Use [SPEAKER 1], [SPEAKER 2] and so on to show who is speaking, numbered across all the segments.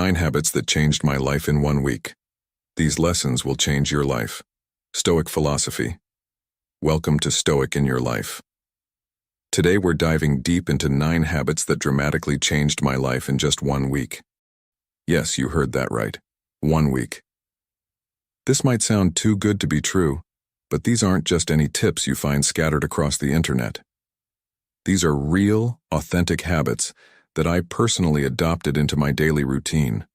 [SPEAKER 1] 9 habits that changed my life in 1 week. These lessons will change your life. Stoic Philosophy. Welcome to Stoic in Your Life. Today we're diving deep into 9 habits that dramatically changed my life in just 1 week. Yes, you heard that right. 1 week. This might sound too good to be true, but these aren't just any tips you find scattered across the internet. These are real, authentic habits that I personally adopted into my daily routine.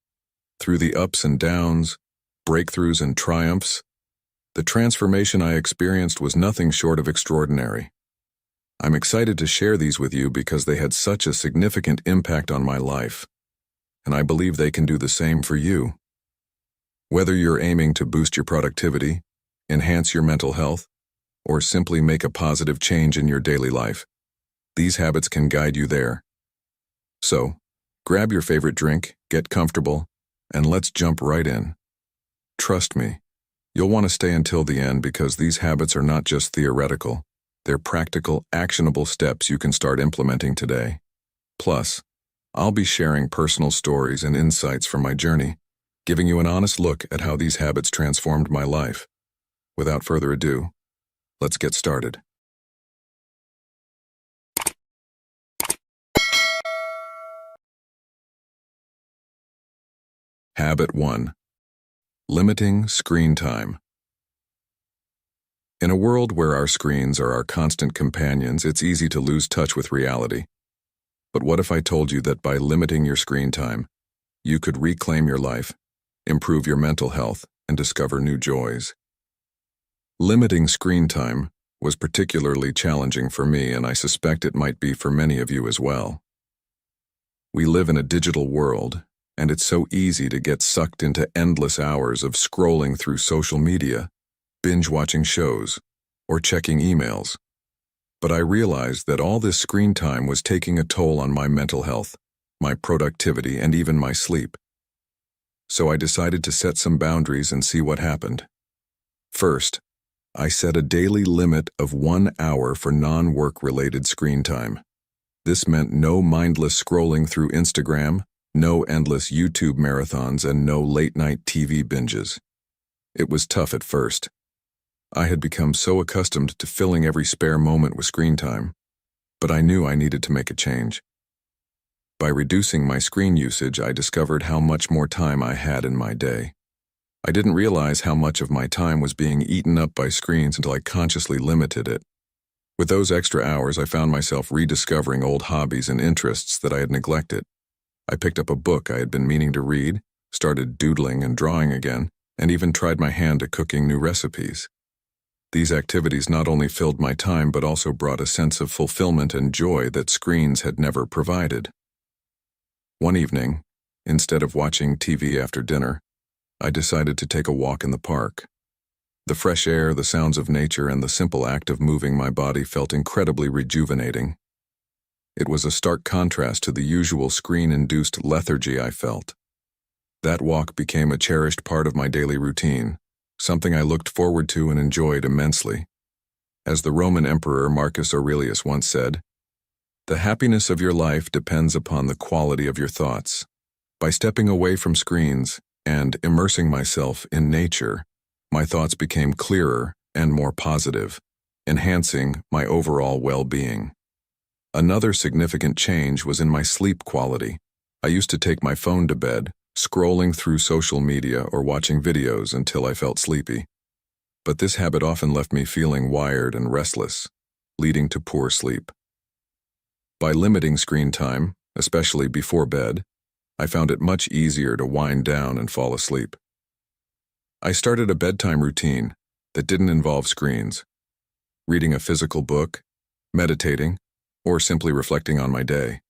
[SPEAKER 1] Through the ups and downs, breakthroughs and triumphs, the transformation I experienced was nothing short of extraordinary. I'm excited to share these with you because they had such a significant impact on my life, and I believe they can do the same for you. Whether you're aiming to boost your productivity, enhance your mental health, or simply make a positive change in your daily life, these habits can guide you there. So, grab your favorite drink, get comfortable, and let's jump right in. Trust me, you'll want to stay until the end because these habits are not just theoretical, they're practical, actionable steps you can start implementing today. Plus, I'll be sharing personal stories and insights from my journey, giving you an honest look at how these habits transformed my life. Without further ado, let's get started. Habit 1. Limiting screen time. In a world where our screens are our constant companions, it's easy to lose touch with reality. But what if I told you that by limiting your screen time, you could reclaim your life, improve your mental health, and discover new joys? Limiting screen time was particularly challenging for me, and I suspect it might be for many of you as well. We live in a digital world, and it's so easy to get sucked into endless hours of scrolling through social media, binge-watching shows, or checking emails. But I realized that all this screen time was taking a toll on my mental health, my productivity, and even my sleep. So I decided to set some boundaries and see what happened. First, I set a daily limit of 1 hour for non-work-related screen time. This meant no mindless scrolling through Instagram, no endless YouTube marathons, and no late-night TV binges. It was tough at first. I had become so accustomed to filling every spare moment with screen time, but I knew I needed to make a change. By reducing my screen usage, I discovered how much more time I had in my day. I didn't realize how much of my time was being eaten up by screens until I consciously limited it. With those extra hours, I found myself rediscovering old hobbies and interests that I had neglected. I picked up a book I had been meaning to read, started doodling and drawing again, and even tried my hand at cooking new recipes. These activities not only filled my time but also brought a sense of fulfillment and joy that screens had never provided. One evening, instead of watching TV after dinner, I decided to take a walk in the park. The fresh air, the sounds of nature, and the simple act of moving my body felt incredibly rejuvenating. It was a stark contrast to the usual screen-induced lethargy I felt. That walk became a cherished part of my daily routine, something I looked forward to and enjoyed immensely. As the Roman Emperor Marcus Aurelius once said, "The happiness of your life depends upon the quality of your thoughts." By stepping away from screens and immersing myself in nature, my thoughts became clearer and more positive, enhancing my overall well-being. Another significant change was in my sleep quality. I used to take my phone to bed, scrolling through social media or watching videos until I felt sleepy. But this habit often left me feeling wired and restless, leading to poor sleep. By limiting screen time, especially before bed, I found it much easier to wind down and fall asleep. I started a bedtime routine that didn't involve screens, reading a physical book, meditating, or simply reflecting on my day.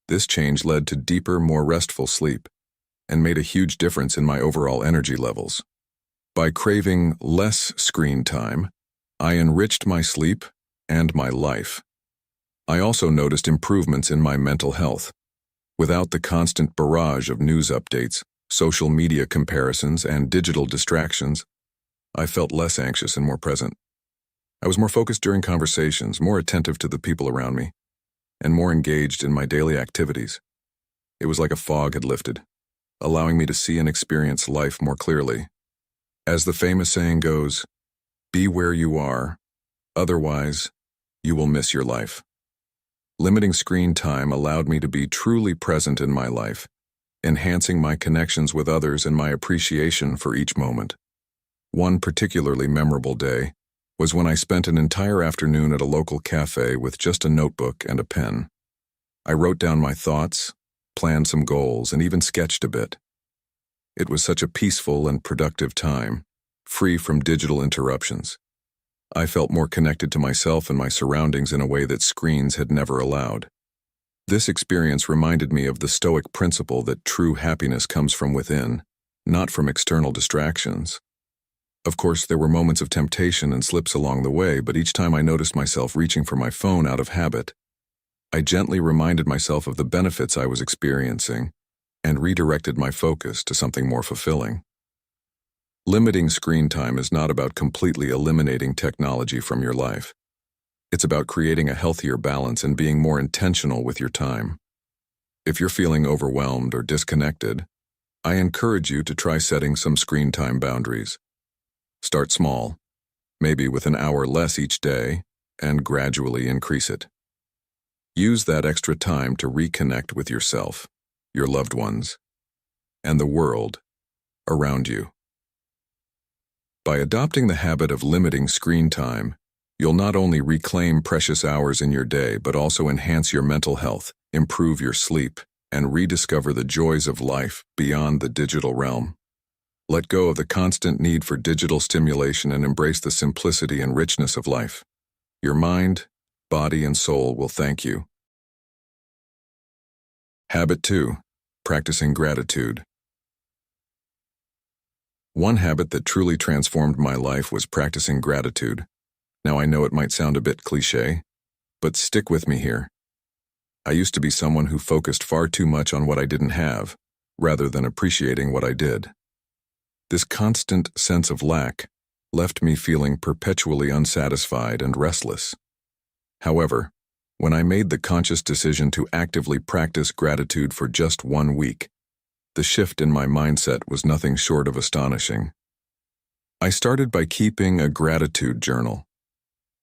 [SPEAKER 1] This change led to deeper, more restful sleep, and made a huge difference in my overall energy levels. By craving less screen time, I enriched my sleep and my life. I also noticed improvements in my mental health. Without the constant barrage of news updates, social media comparisons, and digital distractions, I felt less anxious and more present. I was more focused during conversations, more attentive to the people around me, and more engaged in my daily activities. It was like a fog had lifted, allowing me to see and experience life more clearly. As the famous saying goes, be where you are, otherwise, you will miss your life. Limiting screen time allowed me to be truly present in my life, enhancing my connections with others and my appreciation for each moment. One particularly memorable day was when I spent an entire afternoon at a local cafe with just a notebook and a pen. I wrote down my thoughts, planned some goals, and even sketched a bit. It was such a peaceful and productive time, free from digital interruptions. I felt more connected to myself and my surroundings in a way that screens had never allowed. This experience reminded me of the Stoic principle that true happiness comes from within, not from external distractions. Of course, there were moments of temptation and slips along the way, but each time I noticed myself reaching for my phone out of habit, I gently reminded myself of the benefits I was experiencing and redirected my focus to something more fulfilling. Limiting screen time is not about completely eliminating technology from your life. It's about creating a healthier balance and being more intentional with your time. If you're feeling overwhelmed or disconnected, I encourage you to try setting some screen time boundaries. Start small, maybe with an hour less each day, and gradually increase it. Use that extra time to reconnect with yourself, your loved ones, and the world around you. By adopting the habit of limiting screen time, you'll not only reclaim precious hours in your day, but also enhance your mental health, improve your sleep, and rediscover the joys of life beyond the digital realm. Let go of the constant need for digital stimulation and embrace the simplicity and richness of life. Your mind, body, and soul will thank you. Habit 2. Practicing gratitude. One habit that truly transformed my life was practicing gratitude. Now I know it might sound a bit cliché, but stick with me here. I used to be someone who focused far too much on what I didn't have, rather than appreciating what I did. This constant sense of lack left me feeling perpetually unsatisfied and restless. However, when I made the conscious decision to actively practice gratitude for just 1 week, the shift in my mindset was nothing short of astonishing. I started by keeping a gratitude journal.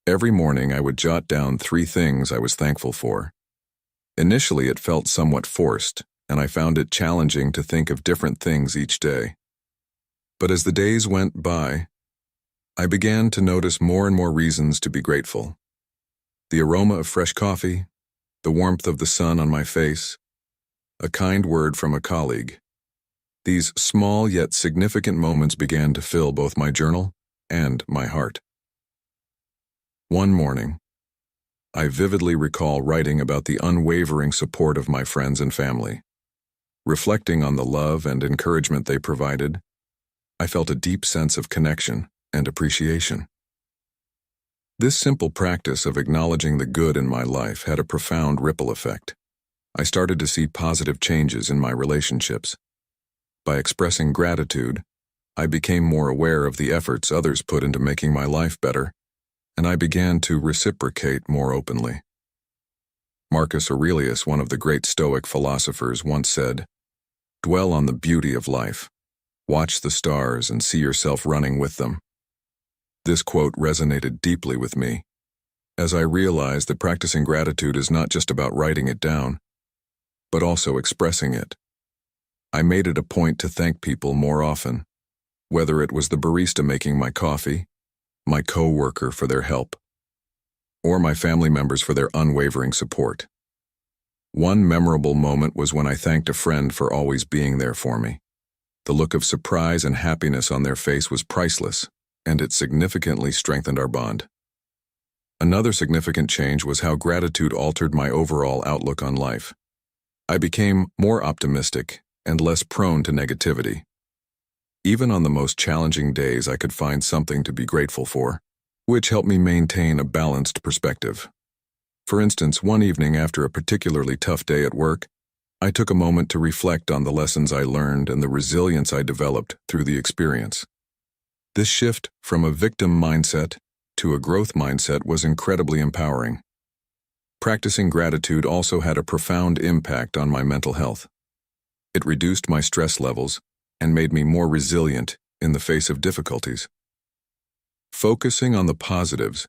[SPEAKER 1] Every morning I would jot down 3 things I was thankful for. Initially it felt somewhat forced, and I found it challenging to think of different things each day. But as the days went by, I began to notice more and more reasons to be grateful. The aroma of fresh coffee, the warmth of the sun on my face, a kind word from a colleague. These small yet significant moments began to fill both my journal and my heart. One morning, I vividly recall writing about the unwavering support of my friends and family. Reflecting on the love and encouragement they provided, I felt a deep sense of connection and appreciation. This simple practice of acknowledging the good in my life had a profound ripple effect. I started to see positive changes in my relationships. By expressing gratitude, I became more aware of the efforts others put into making my life better, and I began to reciprocate more openly. Marcus Aurelius, one of the great Stoic philosophers, once said, "Dwell on the beauty of life. Watch the stars and see yourself running with them." This quote resonated deeply with me, as I realized that practicing gratitude is not just about writing it down, but also expressing it. I made it a point to thank people more often, whether it was the barista making my coffee, my co-worker for their help, or my family members for their unwavering support. One memorable moment was when I thanked a friend for always being there for me. The look of surprise and happiness on their face was priceless, and it significantly strengthened our bond. Another significant change was how gratitude altered my overall outlook on life. I became more optimistic and less prone to negativity. Even on the most challenging days, I could find something to be grateful for, which helped me maintain a balanced perspective. For instance, one evening after a particularly tough day at work, I took a moment to reflect on the lessons I learned and the resilience I developed through the experience. This shift from a victim mindset to a growth mindset was incredibly empowering. Practicing gratitude also had a profound impact on my mental health. It reduced my stress levels and made me more resilient in the face of difficulties. Focusing on the positives,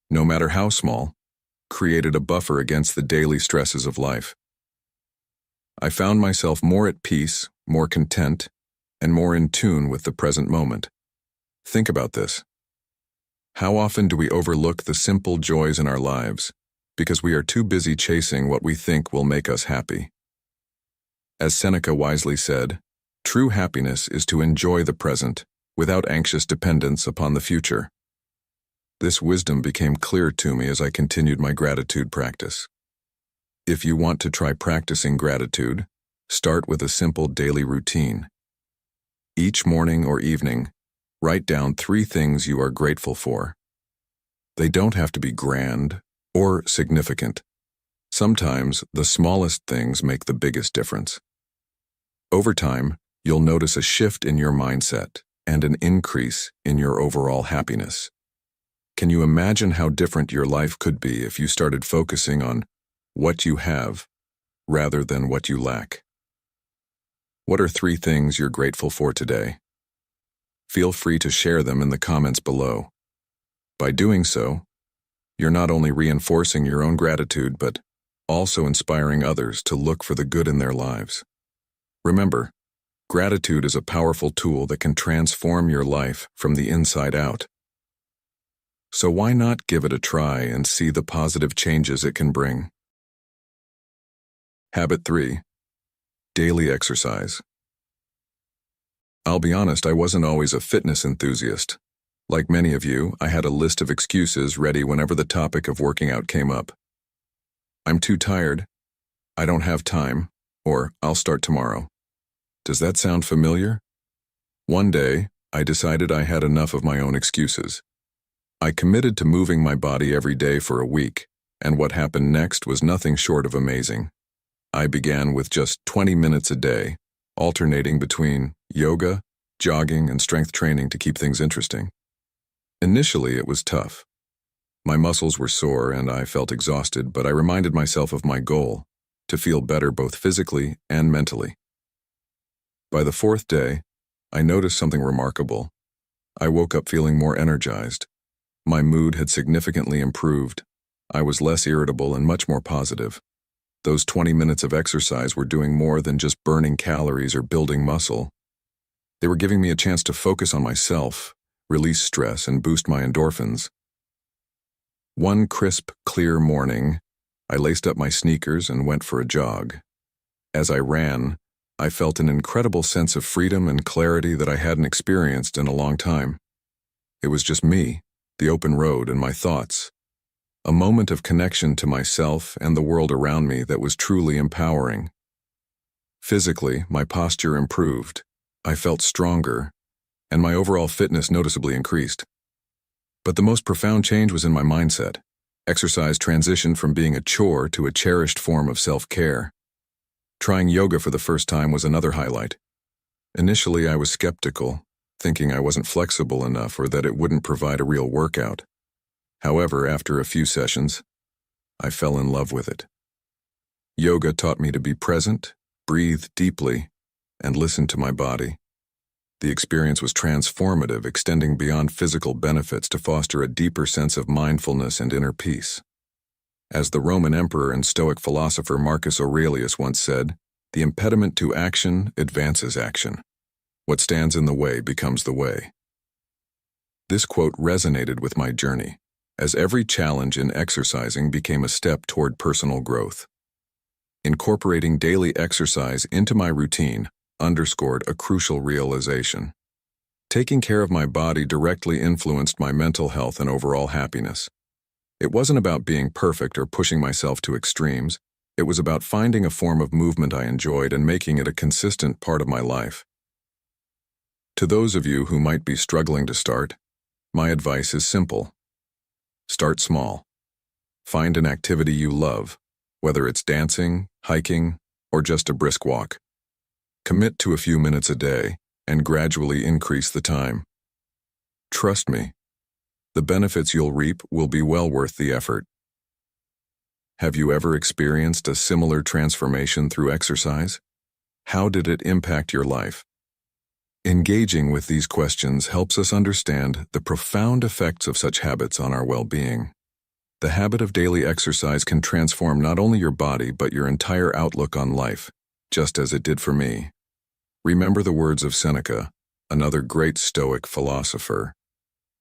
[SPEAKER 1] no matter how small, created a buffer against the daily stresses of life. I found myself more at peace, more content, and more in tune with the present moment. Think about this. How often do we overlook the simple joys in our lives because we are too busy chasing what we think will make us happy? As Seneca wisely said, true happiness is to enjoy the present without anxious dependence upon the future. This wisdom became clear to me as I continued my gratitude practice. If you want to try practicing gratitude, start with a simple daily routine. Each morning or evening, write down 3 things you are grateful for. They don't have to be grand or significant. Sometimes the smallest things make the biggest difference. Over time, you'll notice a shift in your mindset and an increase in your overall happiness. Can you imagine how different your life could be if you started focusing on what you have rather than what you lack? What are 3 things you're grateful for today? Feel free to share them in the comments below. By doing so, you're not only reinforcing your own gratitude, but also inspiring others to look for the good in their lives. Remember, gratitude is a powerful tool that can transform your life from the inside out. So why not give it a try and see the positive changes it can bring? Habit 3. Daily exercise. I'll be honest, I wasn't always a fitness enthusiast. Like many of you, I had a list of excuses ready whenever the topic of working out came up. I'm too tired, I don't have time, or I'll start tomorrow. Does that sound familiar? One day, I decided I had enough of my own excuses. I committed to moving my body every day for a week, and what happened next was nothing short of amazing. I began with just 20 minutes a day, alternating between yoga, jogging, and strength training to keep things interesting. Initially, it was tough. My muscles were sore and I felt exhausted, but I reminded myself of my goal, to feel better both physically and mentally. By the 4th day, I noticed something remarkable. I woke up feeling more energized. My mood had significantly improved. I was less irritable and much more positive. Those 20 minutes of exercise were doing more than just burning calories or building muscle. They were giving me a chance to focus on myself, release stress, and boost my endorphins. One crisp, clear morning, I laced up my sneakers and went for a jog. As I ran, I felt an incredible sense of freedom and clarity that I hadn't experienced in a long time. It was just me, the open road, and my thoughts. A moment of connection to myself and the world around me that was truly empowering. Physically, my posture improved. I felt stronger, and my overall fitness noticeably increased. But the most profound change was in my mindset. Exercise transitioned from being a chore to a cherished form of self-care. Trying yoga for the first time was another highlight. Initially, I was skeptical, thinking I wasn't flexible enough or that it wouldn't provide a real workout. However, after a few sessions, I fell in love with it. Yoga taught me to be present, breathe deeply, and listen to my body. The experience was transformative, extending beyond physical benefits to foster a deeper sense of mindfulness and inner peace. As the Roman emperor and Stoic philosopher Marcus Aurelius once said, "The impediment to action advances action. What stands in the way becomes the way." This quote resonated with my journey, as every challenge in exercising became a step toward personal growth. Incorporating daily exercise into my routine underscored a crucial realization. Taking care of my body directly influenced my mental health and overall happiness. It wasn't about being perfect or pushing myself to extremes. It was about finding a form of movement I enjoyed and making it a consistent part of my life. To those of you who might be struggling to start, my advice is simple. Start small. Find an activity you love, whether it's dancing, hiking, or just a brisk walk. Commit to a few minutes a day and gradually increase the time. Trust me, the benefits you'll reap will be well worth the effort. Have you ever experienced a similar transformation through exercise? How did it impact your life? Engaging with these questions helps us understand the profound effects of such habits on our well-being. The habit of daily exercise can transform not only your body but your entire outlook on life, just as it did for me. Remember the words of Seneca, another great Stoic philosopher.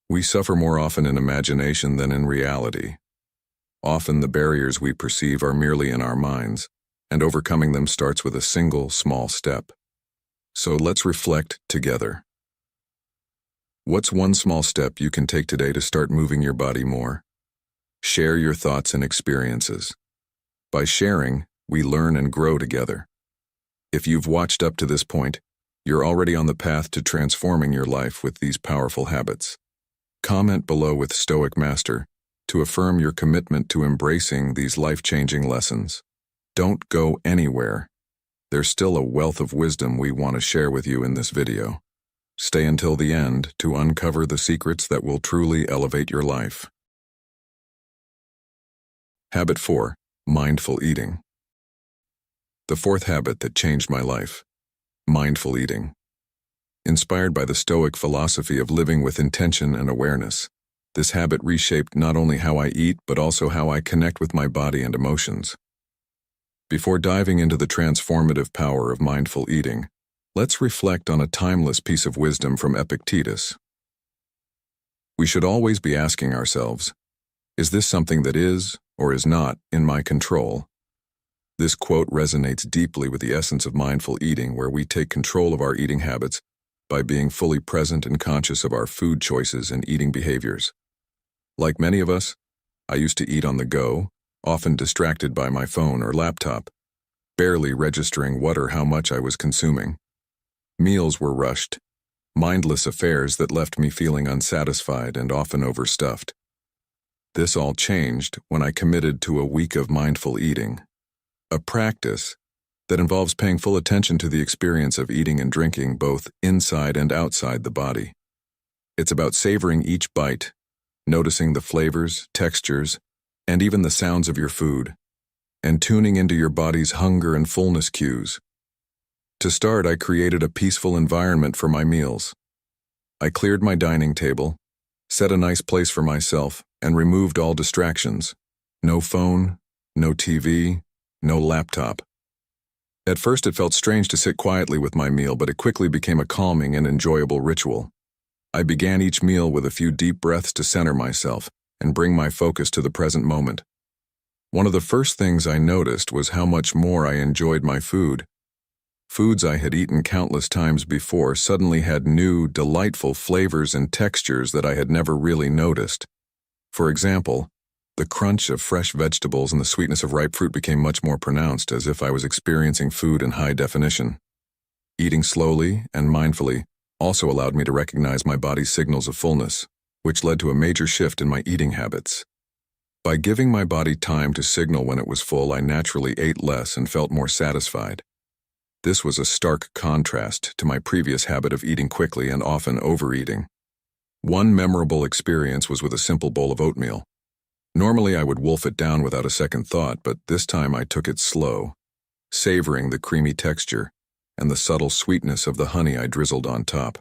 [SPEAKER 1] We suffer more often in imagination than in reality. Often the barriers we perceive are merely in our minds, and overcoming them starts with a single, small step. So let's reflect together. What's one small step you can take today to start moving your body more? Share your thoughts and experiences. By sharing, we learn and grow together. If you've watched up to this point, you're already on the path to transforming your life with these powerful habits. Comment below with Stoic Master to affirm your commitment to embracing these life-changing lessons. Don't go anywhere. There's still a wealth of wisdom we want to share with you in this video. Stay until the end to uncover the secrets that will truly elevate your life. Habit 4. Mindful eating. The fourth habit that changed my life. Mindful eating. Inspired by the Stoic philosophy of living with intention and awareness, this habit reshaped not only how I eat but also how I connect with my body and emotions. Before diving into the transformative power of mindful eating, let's reflect on a timeless piece of wisdom from Epictetus. We should always be asking ourselves, is this something that is, or is not, in my control? This quote resonates deeply with the essence of mindful eating, where we take control of our eating habits by being fully present and conscious of our food choices and eating behaviors. Like many of us, I used to eat on the go, often distracted by my phone or laptop, barely registering what or how much I was consuming. Meals were rushed, mindless affairs that left me feeling unsatisfied and often overstuffed. This all changed when I committed to a week of mindful eating, a practice that involves paying full attention to the experience of eating and drinking both inside and outside the body. It's about savoring each bite, noticing the flavors, textures, and even the sounds of your food, and tuning into your body's hunger and fullness cues. To start, I created a peaceful environment for my meals. I cleared my dining table, set a nice place for myself, and removed all distractions. No phone, no TV, no laptop. At first it felt strange to sit quietly with my meal, but it quickly became a calming and enjoyable ritual. I began each meal with a few deep breaths to center myself and bring my focus to the present moment. One of the first things I noticed was how much more I enjoyed my food. Foods I had eaten countless times before suddenly had new, delightful flavors and textures that I had never really noticed. For example, the crunch of fresh vegetables and the sweetness of ripe fruit became much more pronounced, as if I was experiencing food in high definition. Eating slowly and mindfully also allowed me to recognize my body's signals of fullness, which led to a major shift in my eating habits. By giving my body time to signal when it was full, I naturally ate less and felt more satisfied. This was a stark contrast to my previous habit of eating quickly and often overeating. One memorable experience was with a simple bowl of oatmeal. Normally I would wolf it down without a second thought, but this time I took it slow, savoring the creamy texture and the subtle sweetness of the honey I drizzled on top.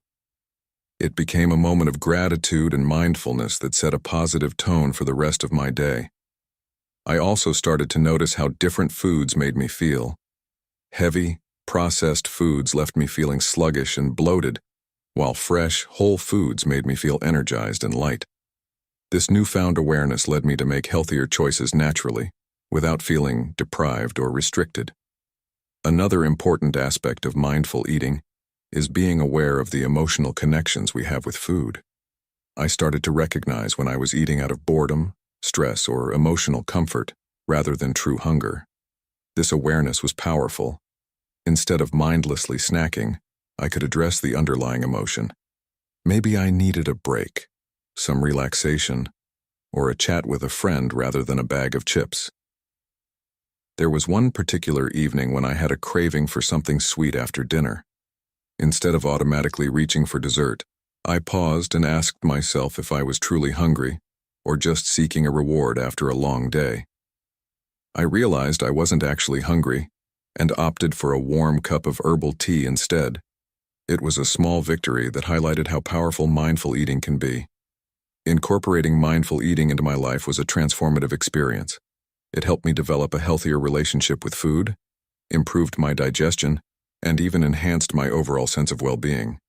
[SPEAKER 1] It became a moment of gratitude and mindfulness that set a positive tone for the rest of my day. I also started to notice how different foods made me feel. Heavy, processed foods left me feeling sluggish and bloated, while fresh, whole foods made me feel energized and light. This newfound awareness led me to make healthier choices naturally, without feeling deprived or restricted. Another important aspect of mindful eating is being aware of the emotional connections we have with food. I started to recognize when I was eating out of boredom, stress, or emotional comfort, rather than true hunger. This awareness was powerful. Instead of mindlessly snacking, I could address the underlying emotion. Maybe I needed a break, some relaxation, or a chat with a friend rather than a bag of chips. There was one particular evening when I had a craving for something sweet after dinner. Instead of automatically reaching for dessert, I paused and asked myself if I was truly hungry or just seeking a reward after a long day. I realized I wasn't actually hungry, and opted for a warm cup of herbal tea instead. It was a small victory that highlighted how powerful mindful eating can be. Incorporating mindful eating into my life was a transformative experience. It helped me develop a healthier relationship with food, improved my digestion, and even enhanced my overall sense of well-being.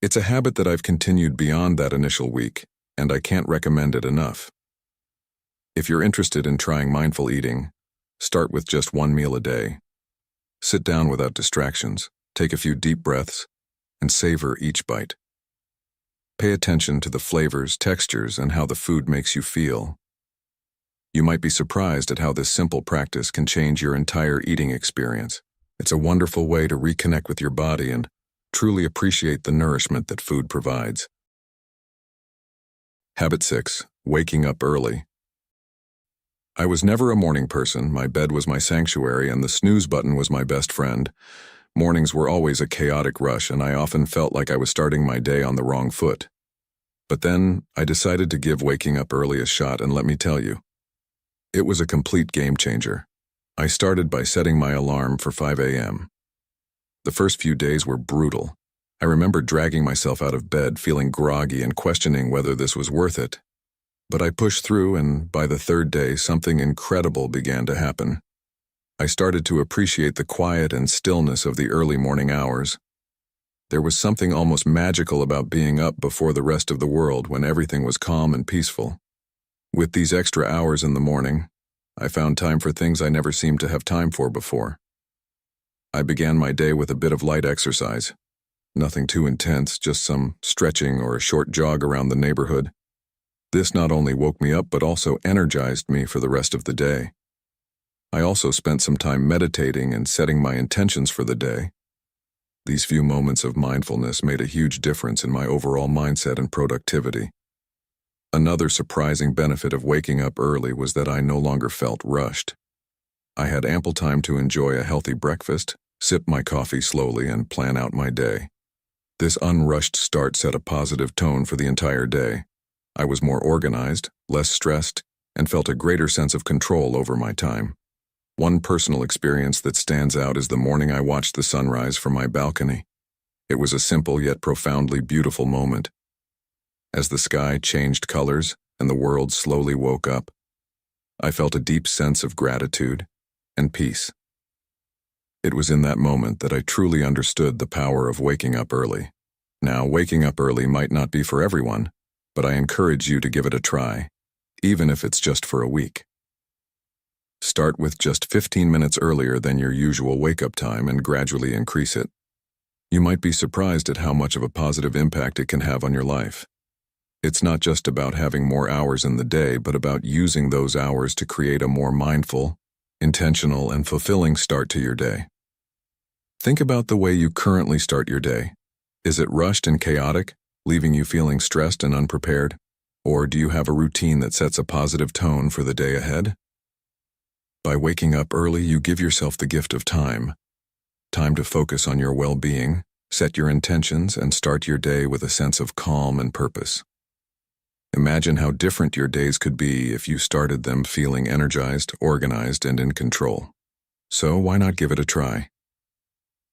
[SPEAKER 1] It's a habit that I've continued beyond that initial week, and I can't recommend it enough. If you're interested in trying mindful eating, start with just one meal a day. Sit down without distractions, take a few deep breaths, and savor each bite. Pay attention to the flavors, textures, and how the food makes you feel. You might be surprised at how this simple practice can change your entire eating experience. It's a wonderful way to reconnect with your body and truly appreciate the nourishment that food provides. Habit 6. Waking up early. I was never a morning person. My bed was my sanctuary, and the snooze button was my best friend. Mornings were always a chaotic rush, and I often felt like I was starting my day on the wrong foot. But then, I decided to give waking up early a shot, and let me tell you, it was a complete game changer. I started by setting my alarm for 5 a.m. The first few days were brutal. I remember dragging myself out of bed, feeling groggy and questioning whether this was worth it. But I pushed through, and by the third day, something incredible began to happen. I started to appreciate the quiet and stillness of the early morning hours. There was something almost magical about being up before the rest of the world when everything was calm and peaceful. With these extra hours in the morning, I found time for things I never seemed to have time for before. I began my day with a bit of light exercise. Nothing too intense, just some stretching or a short jog around the neighborhood. This not only woke me up but also energized me for the rest of the day. I also spent some time meditating and setting my intentions for the day. These few moments of mindfulness made a huge difference in my overall mindset and productivity. Another surprising benefit of waking up early was that I no longer felt rushed. I had ample time to enjoy a healthy breakfast, sip my coffee slowly, and plan out my day. This unrushed start set a positive tone for the entire day. I was more organized, less stressed, and felt a greater sense of control over my time. One personal experience that stands out is the morning I watched the sunrise from my balcony. It was a simple yet profoundly beautiful moment. As the sky changed colors and the world slowly woke up, I felt a deep sense of gratitude and peace. It was in that moment that I truly understood the power of waking up early. Now, waking up early might not be for everyone, but I encourage you to give it a try, even if it's just for a week. Start with just 15 minutes earlier than your usual wake-up time and gradually increase it. You might be surprised at how much of a positive impact it can have on your life. It's not just about having more hours in the day, but about using those hours to create a more mindful, intentional, and fulfilling start to your day. Think about the way you currently start your day. Is it rushed and chaotic, leaving you feeling stressed and unprepared? Or do you have a routine that sets a positive tone for the day ahead? By waking up early, you give yourself the gift of time. Time to focus on your well-being, set your intentions, and start your day with a sense of calm and purpose. Imagine how different your days could be if you started them feeling energized, organized, and in control. So why not give it a try?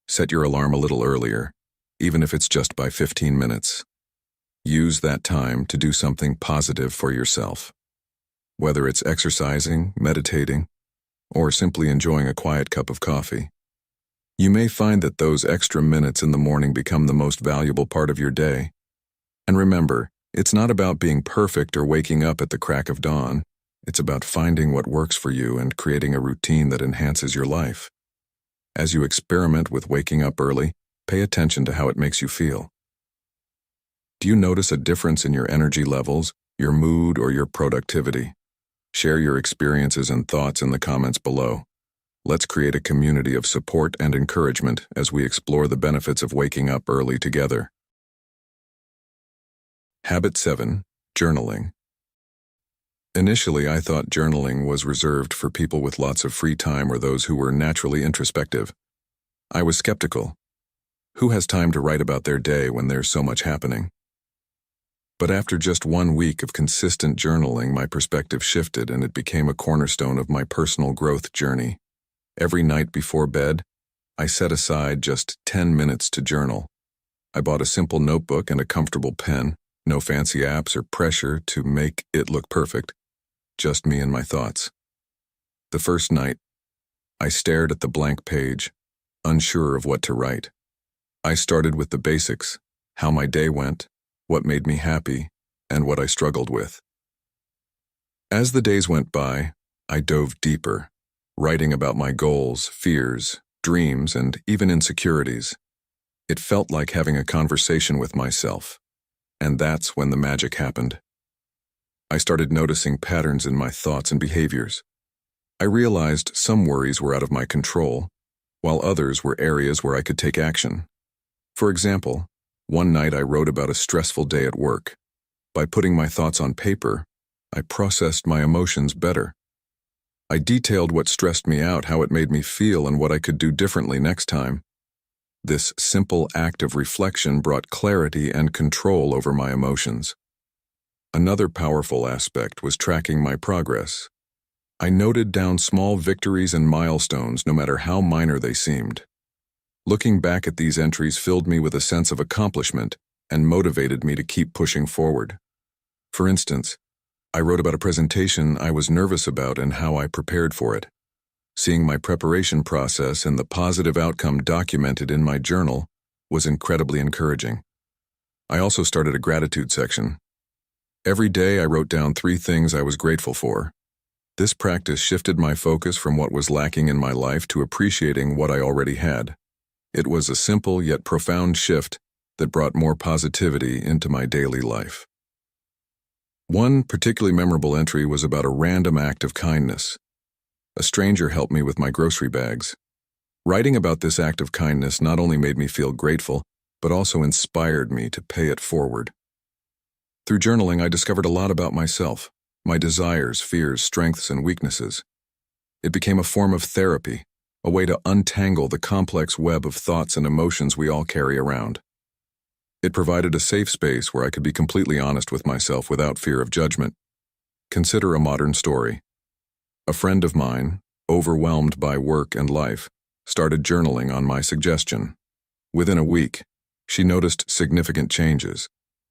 [SPEAKER 1] Set your alarm a little earlier, even if it's just by 15 minutes. Use that time to do something positive for yourself. Whether it's exercising, meditating, or simply enjoying a quiet cup of coffee, you may find that those extra minutes in the morning become the most valuable part of your day. And remember, it's not about being perfect or waking up at the crack of dawn. It's about finding what works for you and creating a routine that enhances your life. As you experiment with waking up early, pay attention to how it makes you feel. Do you notice a difference in your energy levels, your mood, or your productivity? Share your experiences and thoughts in the comments below. Let's create a community of support and encouragement as we explore the benefits of waking up early together. Habit 7. Journaling. Initially, I thought journaling was reserved for people with lots of free time or those who were naturally introspective. I was skeptical. Who has time to write about their day when there's so much happening? But after just 1 week of consistent journaling, my perspective shifted and it became a cornerstone of my personal growth journey. Every night before bed, I set aside just 10 minutes to journal. I bought a simple notebook and a comfortable pen, no fancy apps or pressure to make it look perfect, just me and my thoughts. The first night, I stared at the blank page, unsure of what to write. I started with the basics, how my day went, what made me happy, and what I struggled with. As the days went by, I dove deeper, writing about my goals, fears, dreams, and even insecurities. It felt like having a conversation with myself, and that's when the magic happened. I started noticing patterns in my thoughts and behaviors. I realized some worries were out of my control, while others were areas where I could take action. For example, one night I wrote about a stressful day at work. By putting my thoughts on paper, I processed my emotions better. I detailed what stressed me out, how it made me feel, and what I could do differently next time. This simple act of reflection brought clarity and control over my emotions. Another powerful aspect was tracking my progress. I noted down small victories and milestones, no matter how minor they seemed. Looking back at these entries filled me with a sense of accomplishment and motivated me to keep pushing forward. For instance, I wrote about a presentation I was nervous about and how I prepared for it. Seeing my preparation process and the positive outcome documented in my journal was incredibly encouraging. I also started a gratitude section. Every day I wrote down 3 things I was grateful for. This practice shifted my focus from what was lacking in my life to appreciating what I already had. It was a simple yet profound shift that brought more positivity into my daily life. One particularly memorable entry was about a random act of kindness. A stranger helped me with my grocery bags. Writing about this act of kindness not only made me feel grateful, but also inspired me to pay it forward. Through journaling, I discovered a lot about myself, my desires, fears, strengths, and weaknesses. It became a form of therapy, a way to untangle the complex web of thoughts and emotions we all carry around. It provided a safe space where I could be completely honest with myself without fear of judgment. Consider a modern story. A friend of mine, overwhelmed by work and life, started journaling on my suggestion. Within a week, she noticed significant changes.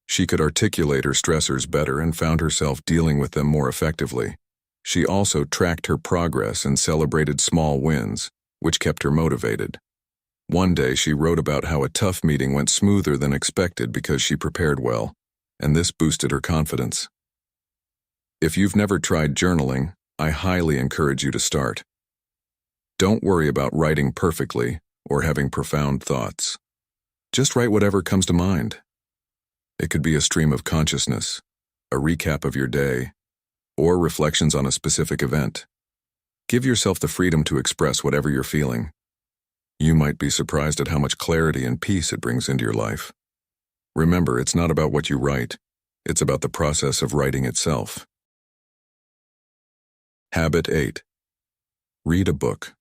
[SPEAKER 1] She could articulate her stressors better and found herself dealing with them more effectively. She also tracked her progress and celebrated small wins, which kept her motivated. One day she wrote about how a tough meeting went smoother than expected because she prepared well, and this boosted her confidence. If you've never tried journaling, I highly encourage you to start. Don't worry about writing perfectly or having profound thoughts. Just write whatever comes to mind. It could be a stream of consciousness, a recap of your day, or reflections on a specific event. Give yourself the freedom to express whatever you're feeling. You might be surprised at how much clarity and peace it brings into your life. Remember, it's not about what you write, it's about the process of writing itself. Habit 8. Read a book.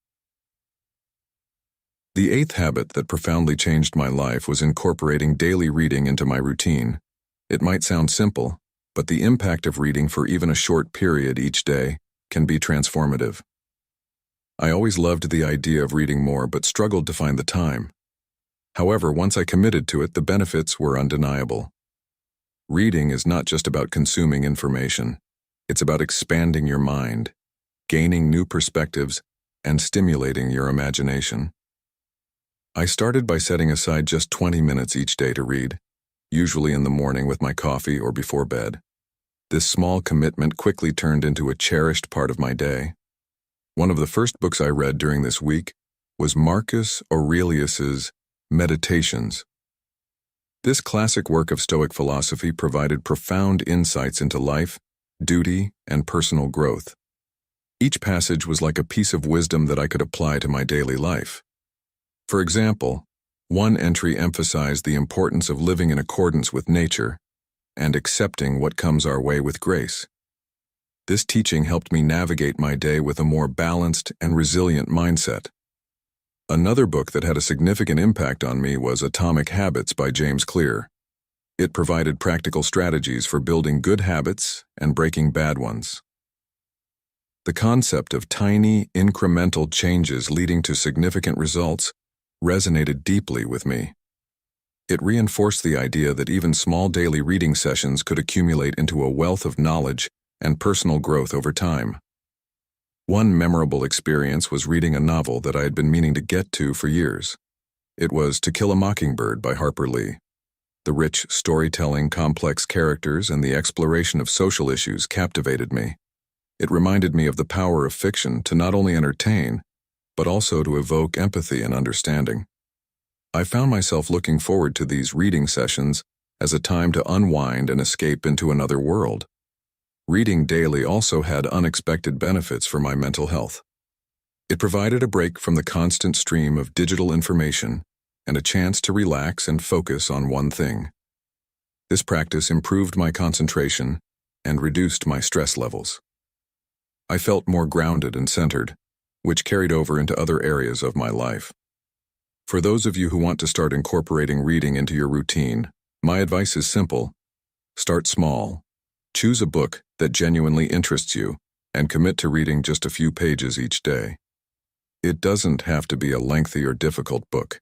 [SPEAKER 1] The 8th habit that profoundly changed my life was incorporating daily reading into my routine. It might sound simple, but the impact of reading for even a short period each day can be transformative. I always loved the idea of reading more but struggled to find the time. However, once I committed to it, the benefits were undeniable. Reading is not just about consuming information. It's about expanding your mind, gaining new perspectives, and stimulating your imagination. I started by setting aside just 20 minutes each day to read, usually in the morning with my coffee or before bed. This small commitment quickly turned into a cherished part of my day. One of the first books I read during this week was Marcus Aurelius's Meditations. This classic work of Stoic philosophy provided profound insights into life, duty, and personal growth. Each passage was like a piece of wisdom that I could apply to my daily life. For example, one entry emphasized the importance of living in accordance with nature and accepting what comes our way with grace. This teaching helped me navigate my day with a more balanced and resilient mindset. Another book that had a significant impact on me was Atomic Habits by James Clear. It provided practical strategies for building good habits and breaking bad ones. The concept of tiny, incremental changes leading to significant results resonated deeply with me. It reinforced the idea that even small daily reading sessions could accumulate into a wealth of knowledge and personal growth over time. One memorable experience was reading a novel that I had been meaning to get to for years. It was To Kill a Mockingbird by Harper Lee. The rich storytelling, complex characters, and the exploration of social issues captivated me. It reminded me of the power of fiction to not only entertain, but also to evoke empathy and understanding. I found myself looking forward to these reading sessions as a time to unwind and escape into another world. Reading daily also had unexpected benefits for my mental health. It provided a break from the constant stream of digital information and a chance to relax and focus on one thing. This practice improved my concentration and reduced my stress levels. I felt more grounded and centered, which carried over into other areas of my life. For those of you who want to start incorporating reading into your routine, my advice is simple. Start small. Choose a book that genuinely interests you and commit to reading just a few pages each day. It doesn't have to be a lengthy or difficult book.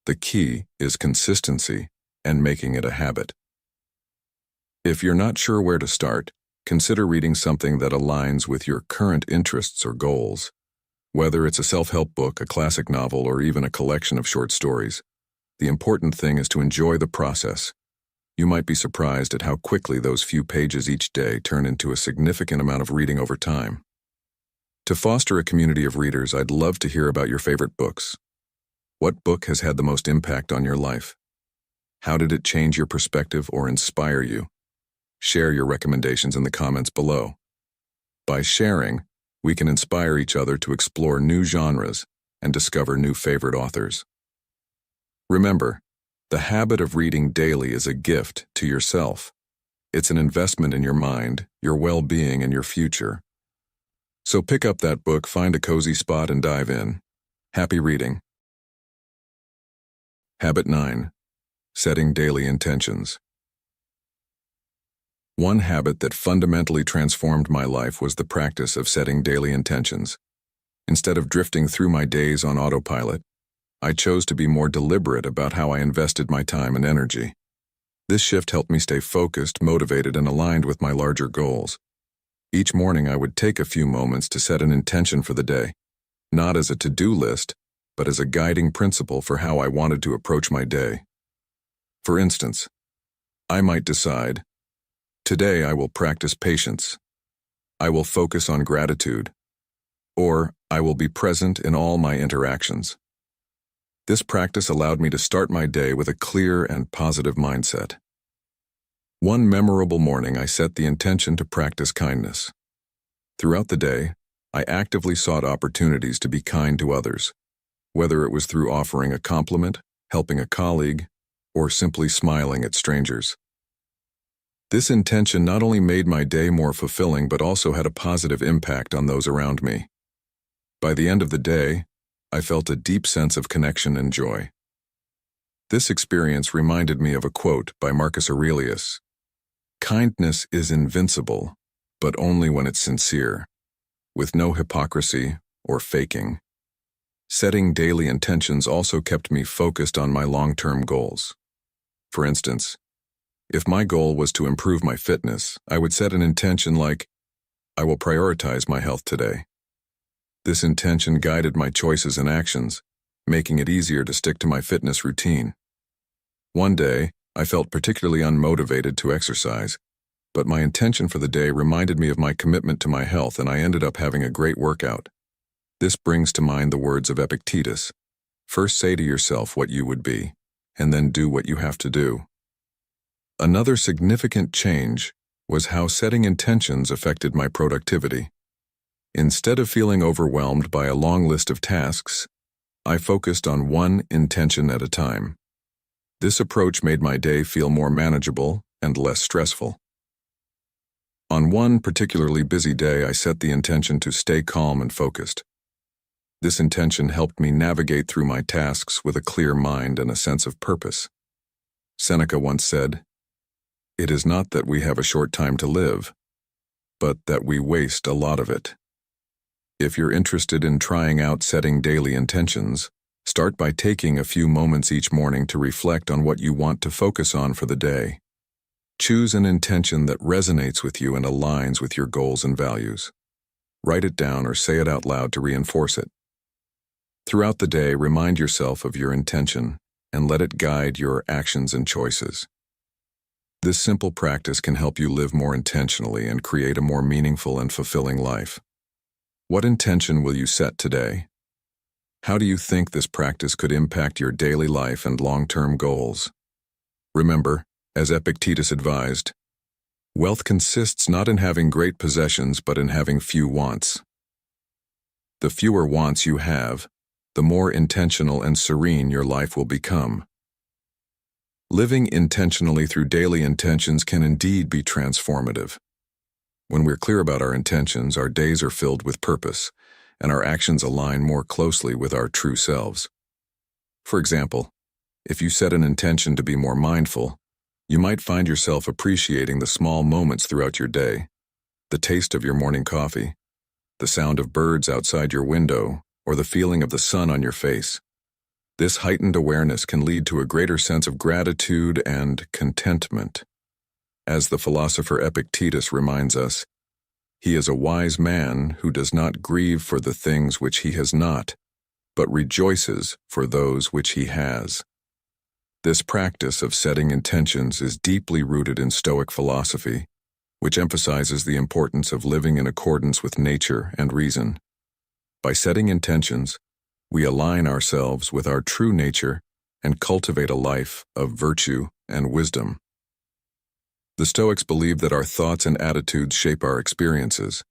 [SPEAKER 1] The key is consistency and making it a habit. If you're not sure where to start, consider reading something that aligns with your current interests or goals. Whether it's a self-help book, a classic novel, or even a collection of short stories, the important thing is to enjoy the process. You might be surprised at how quickly those few pages each day turn into a significant amount of reading over time. To foster a community of readers, I'd love to hear about your favorite books. What book has had the most impact on your life? How did it change your perspective or inspire you? Share your recommendations in the comments below. By sharing, we can inspire each other to explore new genres and discover new favorite authors. Remember, the habit of reading daily is a gift to yourself. It's an investment in your mind, your well-being, and your future. So pick up that book, find a cozy spot, and dive in. Happy reading. Habit 9. Setting daily intentions. One habit that fundamentally transformed my life was the practice of setting daily intentions. Instead of drifting through my days on autopilot, I chose to be more deliberate about how I invested my time and energy. This shift helped me stay focused, motivated, and aligned with my larger goals. Each morning I would take a few moments to set an intention for the day, not as a to-do list, but as a guiding principle for how I wanted to approach my day. For instance, I might decide, today I will practice patience. I will focus on gratitude. Or I will be present in all my interactions. This practice allowed me to start my day with a clear and positive mindset. One memorable morning, I set the intention to practice kindness. Throughout the day, I actively sought opportunities to be kind to others, whether it was through offering a compliment, helping a colleague, or simply smiling at strangers. This intention not only made my day more fulfilling but also had a positive impact on those around me. By the end of the day, I felt a deep sense of connection and joy. This experience reminded me of a quote by Marcus Aurelius: "Kindness is invincible, but only when it's sincere, with no hypocrisy or faking." Setting daily intentions also kept me focused on my long-term goals. For instance, if my goal was to improve my fitness, I would set an intention like, I will prioritize my health today. This intention guided my choices and actions, making it easier to stick to my fitness routine. One day, I felt particularly unmotivated to exercise, but my intention for the day reminded me of my commitment to my health, and I ended up having a great workout. This brings to mind the words of Epictetus: "First say to yourself what you would be, and then do what you have to do." Another significant change was how setting intentions affected my productivity. Instead of feeling overwhelmed by a long list of tasks, I focused on one intention at a time. This approach made my day feel more manageable and less stressful. On one particularly busy day, I set the intention to stay calm and focused. This intention helped me navigate through my tasks with a clear mind and a sense of purpose. Seneca once said, "It is not that we have a short time to live, but that we waste a lot of it." If you're interested in trying out setting daily intentions, start by taking a few moments each morning to reflect on what you want to focus on for the day. Choose an intention that resonates with you and aligns with your goals and values. Write it down or say it out loud to reinforce it. Throughout the day, remind yourself of your intention and let it guide your actions and choices. This simple practice can help you live more intentionally and create a more meaningful and fulfilling life. What intention will you set today? How do you think this practice could impact your daily life and long-term goals? Remember, as Epictetus advised, wealth consists not in having great possessions but in having few wants. The fewer wants you have, the more intentional and serene your life will become. Living intentionally through daily intentions can indeed be transformative. When we're clear about our intentions, our days are filled with purpose, and our actions align more closely with our true selves. For example, if you set an intention to be more mindful, you might find yourself appreciating the small moments throughout your day, the taste of your morning coffee, the sound of birds outside your window, or the feeling of the sun on your face. This heightened awareness can lead to a greater sense of gratitude and contentment. As the philosopher Epictetus reminds us, he is a wise man who does not grieve for the things which he has not, but rejoices for those which he has. This practice of setting intentions is deeply rooted in Stoic philosophy, which emphasizes the importance of living in accordance with nature and reason. By setting intentions, we align ourselves with our true nature and cultivate a life of virtue and wisdom. The Stoics believe that our thoughts and attitudes shape our experiences.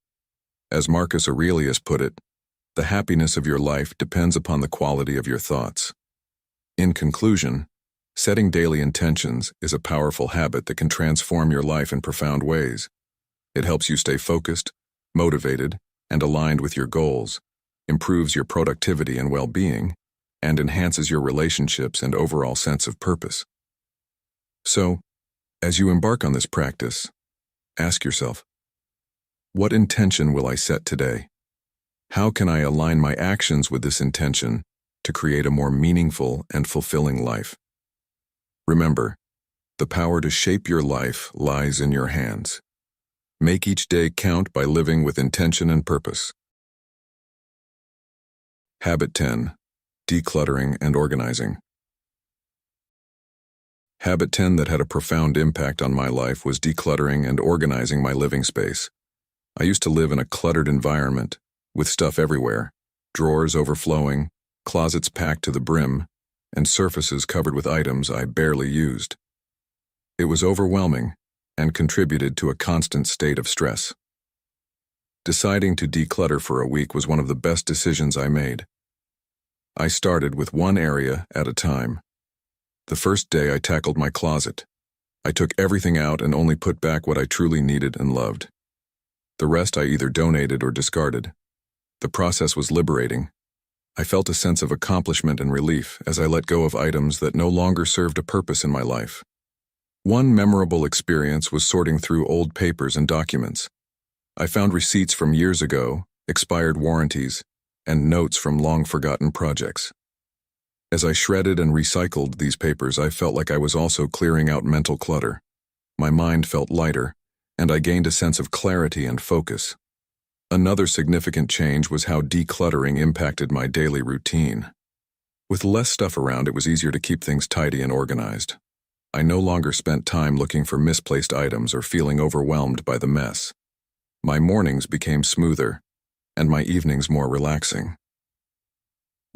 [SPEAKER 1] As Marcus Aurelius put it, the happiness of your life depends upon the quality of your thoughts. In conclusion, setting daily intentions is a powerful habit that can transform your life in profound ways. It helps you stay focused, motivated, and aligned with your goals, improves your productivity and well-being, and enhances your relationships and overall sense of purpose. So, as you embark on this practice, ask yourself, what intention will I set today? How can I align my actions with this intention to create a more meaningful and fulfilling life? Remember, the power to shape your life lies in your hands. Make each day count by living with intention and purpose. Habit 10. Decluttering and organizing. Habit 10 that had a profound impact on my life was decluttering and organizing my living space. I used to live in a cluttered environment, with stuff everywhere, drawers overflowing, closets packed to the brim, and surfaces covered with items I barely used. It was overwhelming and contributed to a constant state of stress. Deciding to declutter for a week was one of the best decisions I made. I started with one area at a time. The first day I tackled my closet. I took everything out and only put back what I truly needed and loved. The rest I either donated or discarded. The process was liberating. I felt a sense of accomplishment and relief as I let go of items that no longer served a purpose in my life. One memorable experience was sorting through old papers and documents. I found receipts from years ago, expired warranties, and notes from long-forgotten projects. As I shredded and recycled these papers, I felt like I was also clearing out mental clutter. My mind felt lighter, and I gained a sense of clarity and focus. Another significant change was how decluttering impacted my daily routine. With less stuff around, it was easier to keep things tidy and organized. I no longer spent time looking for misplaced items or feeling overwhelmed by the mess. My mornings became smoother, and my evenings more relaxing.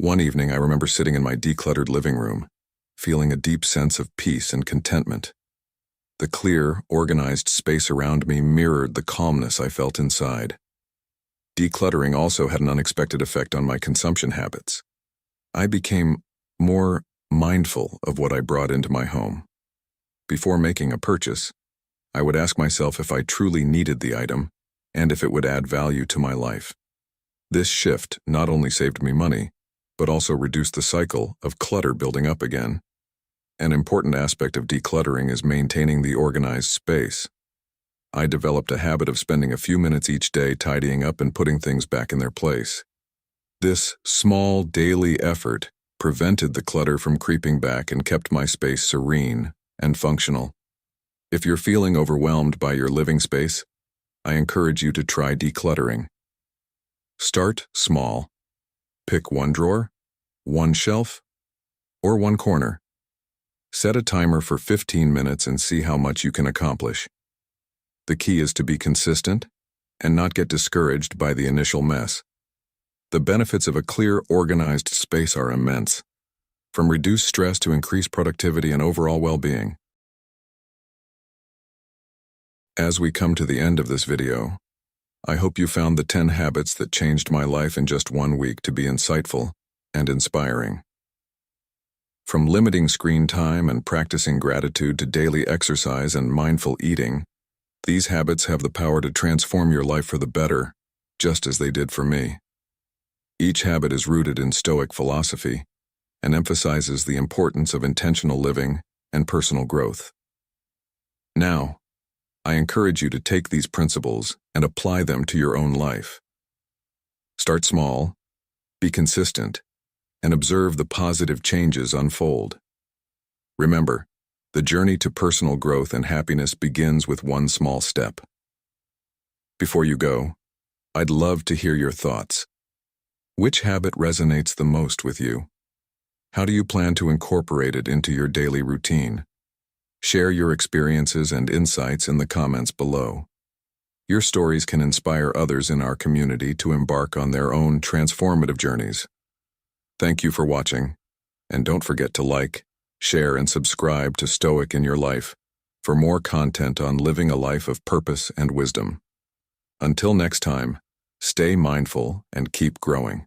[SPEAKER 1] One evening, I remember sitting in my decluttered living room, feeling a deep sense of peace and contentment. The clear, organized space around me mirrored the calmness I felt inside. Decluttering also had an unexpected effect on my consumption habits. I became more mindful of what I brought into my home. Before making a purchase, I would ask myself if I truly needed the item and if it would add value to my life. This shift not only saved me money, but also reduced the cycle of clutter building up again. An important aspect of decluttering is maintaining the organized space. I developed a habit of spending a few minutes each day tidying up and putting things back in their place. This small daily effort prevented the clutter from creeping back and kept my space serene and functional. If you're feeling overwhelmed by your living space, I encourage you to try decluttering. Start small. Pick one drawer, one shelf, or one corner. Set a timer for 15 minutes and see how much you can accomplish. The key is to be consistent and not get discouraged by the initial mess. The benefits of a clear, organized space are immense, from reduced stress to increased productivity and overall well-being. As we come to the end of this video, I hope you found the 10 habits that changed my life in just 1 week to be insightful and inspiring. From limiting screen time and practicing gratitude to daily exercise and mindful eating, these habits have the power to transform your life for the better, just as they did for me. Each habit is rooted in Stoic philosophy and emphasizes the importance of intentional living and personal growth. Now, I encourage you to take these principles and apply them to your own life. Start small, be consistent, and observe the positive changes unfold. Remember, the journey to personal growth and happiness begins with one small step. Before you go, I'd love to hear your thoughts. Which habit resonates the most with you? How do you plan to incorporate it into your daily routine? Share your experiences and insights in the comments below. Your stories can inspire others in our community to embark on their own transformative journeys. Thank you for watching, and don't forget to like, share, and subscribe to Stoic in Your Life for more content on living a life of purpose and wisdom. Until next time, stay mindful and keep growing.